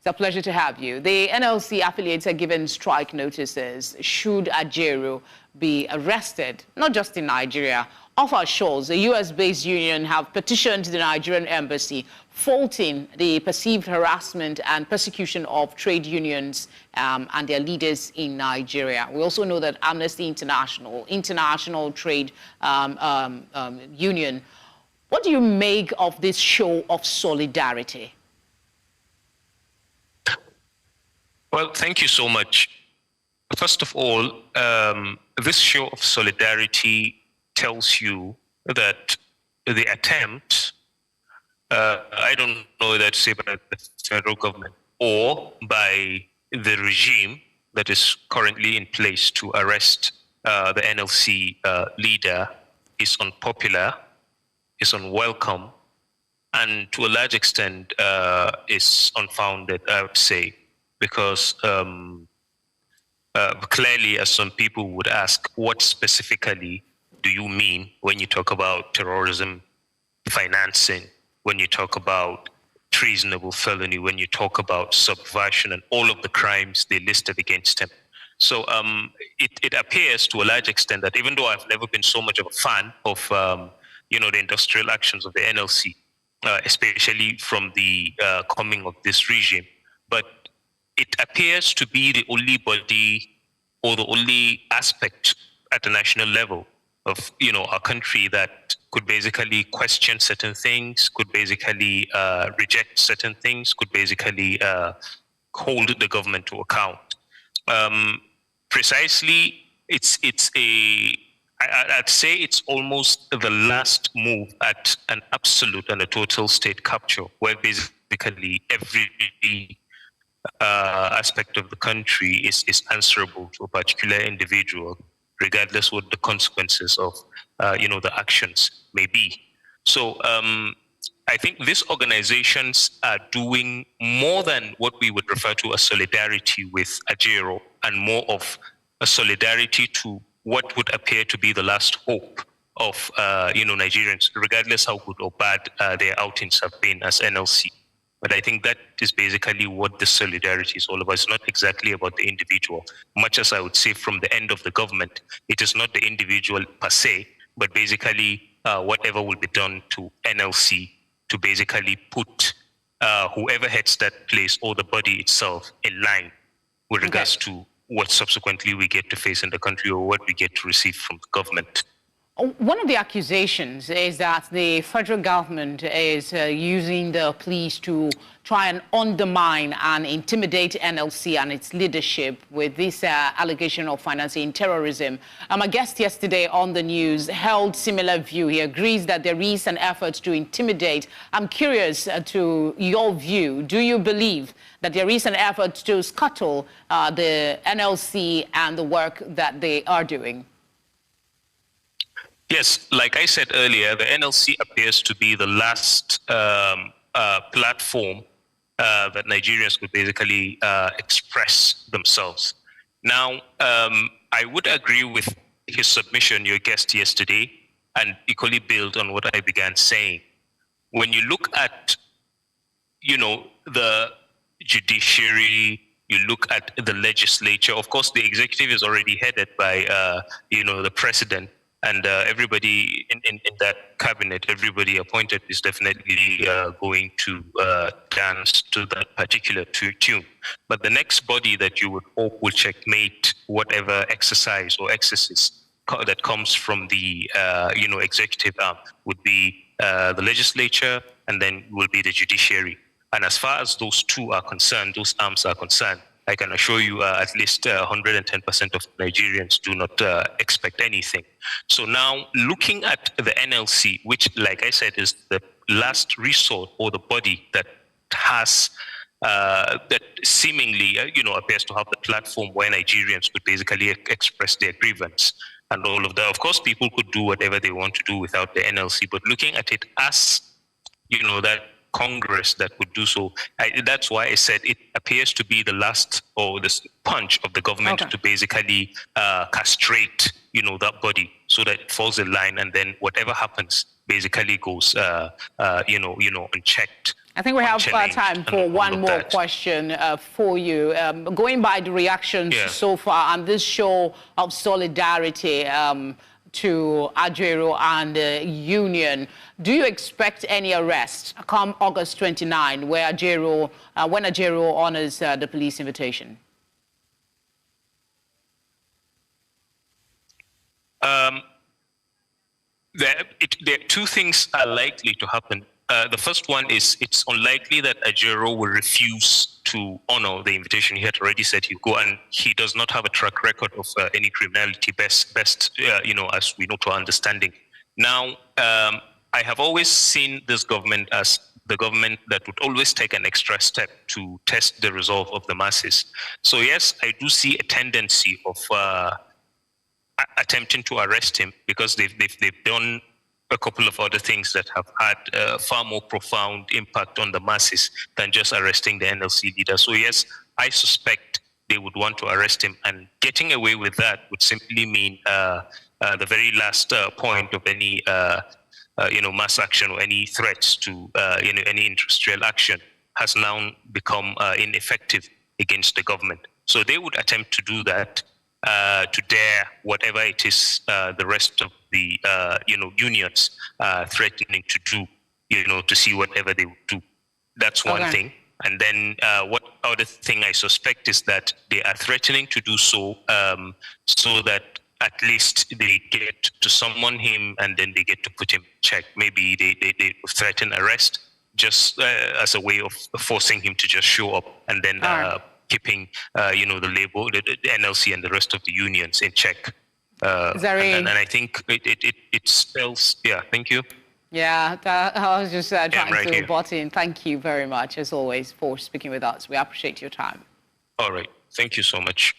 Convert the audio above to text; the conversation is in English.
It's a pleasure to have you. The NLC affiliates are given strike notices should Ajero be arrested, not just in Nigeria. Off our shores, the US-based union have petitioned the Nigerian embassy, faulting the perceived harassment and persecution of trade unions and their leaders in Nigeria. We also know that Amnesty International, International Trade Union, what do you make of this show of solidarity? Well, thank you so much. First of all, this show of solidarity tells you that the attempt, I don't know that say by the federal government or by the regime that is currently in place to arrest the NLC leader is unpopular, is unwelcome, and to a large extent is unfounded, I would say. Because clearly, as some people would ask, what specifically do you mean when you talk about terrorism financing, when you talk about treasonable felony, when you talk about subversion and all of the crimes they listed against him? So it appears to a large extent that even though I've never been so much of a fan of the industrial actions of the NLC, especially from the coming of this regime, but it appears to be the only body or the only aspect at the national level of our country that could basically question certain things, could basically reject certain things, could basically hold the government to account. Precisely, I'd say it's almost the last move at an absolute and a total state capture, where basically every aspect of the country is answerable to a particular individual, regardless what the consequences of the actions may be. So I think these organizations are doing more than what we would refer to as solidarity with Ajero, and more of a solidarity to what would appear to be the last hope of Nigerians, regardless how good or bad their outings have been as NLC. But I think that is basically what the solidarity is all about. It's not exactly about the individual. Much as I would say from the end of the government, it is not the individual per se, but basically whatever will be done to NLC to basically put whoever heads that place or the body itself in line with regards to what subsequently we get to face in the country or what we get to receive from the government. One of the accusations is that the federal government is using the police to try and undermine and intimidate NLC and its leadership with this allegation of financing terrorism. My guest yesterday on the news held similar view. He agrees that there is an effort to intimidate. I'm curious to your view. Do you believe that there is an effort to scuttle the NLC and the work that they are doing? Yes, like I said earlier, the NLC appears to be the last platform that Nigerians could basically express themselves. Now, I would agree with his submission, your guest yesterday, and equally build on what I began saying. When you look at, the judiciary, you look at the legislature, of course, the executive is already headed by, the president. And everybody in that cabinet, everybody appointed is definitely going to dance to that particular tune. But the next body that you would hope will checkmate whatever exercise or excesses that comes from the executive arm would be the legislature, and then will be the judiciary. And as far as those two are concerned, those arms are concerned, I can assure you at least 110% of Nigerians do not expect anything. So now looking at the NLC, which, like I said, is the last resort or the body that has, that seemingly, appears to have the platform where Nigerians could basically express their grievance and all of that. Of course, people could do whatever they want to do without the NLC, but looking at it as, that Congress that would do so. That's why I said it appears to be the last or the punch of the government to basically castrate, that body so that it falls in line, and then whatever happens basically goes, unchecked. I think we have time for one more question for you. Going by the reactions so far and this show of solidarity to Ajaero and the union, do you expect any arrest come August 29 when Ajaero honors the police invitation? There are two things are likely to happen. The first one is it's unlikely that Ajaero will refuse to honor the invitation. He had already said he'd go, and he does not have a track record of any criminality, best as we know to our understanding. Now, I have always seen this government as the government that would always take an extra step to test the resolve of the masses. So yes, I do see a tendency of attempting to arrest him because they've done a couple of other things that have had far more profound impact on the masses than just arresting the NLC leader. So yes, I suspect they would want to arrest him, and getting away with that would simply mean the very last point of any mass action or any threats to any industrial action has now become ineffective against the government. So they would attempt to do that to dare whatever it is the rest of the unions threatening to do, to see whatever they would do. That's one thing. And then what other thing I suspect is that they are threatening to do so so that at least they get to summon him and then they get to put him in check. Maybe they threaten arrest just as a way of forcing him to just show up and then keeping, the label, the NLC and the rest of the unions in check. And I think it spells, thank you. Yeah, I was just trying to butt in. Thank you very much, as always, for speaking with us. We appreciate your time. All right. Thank you so much.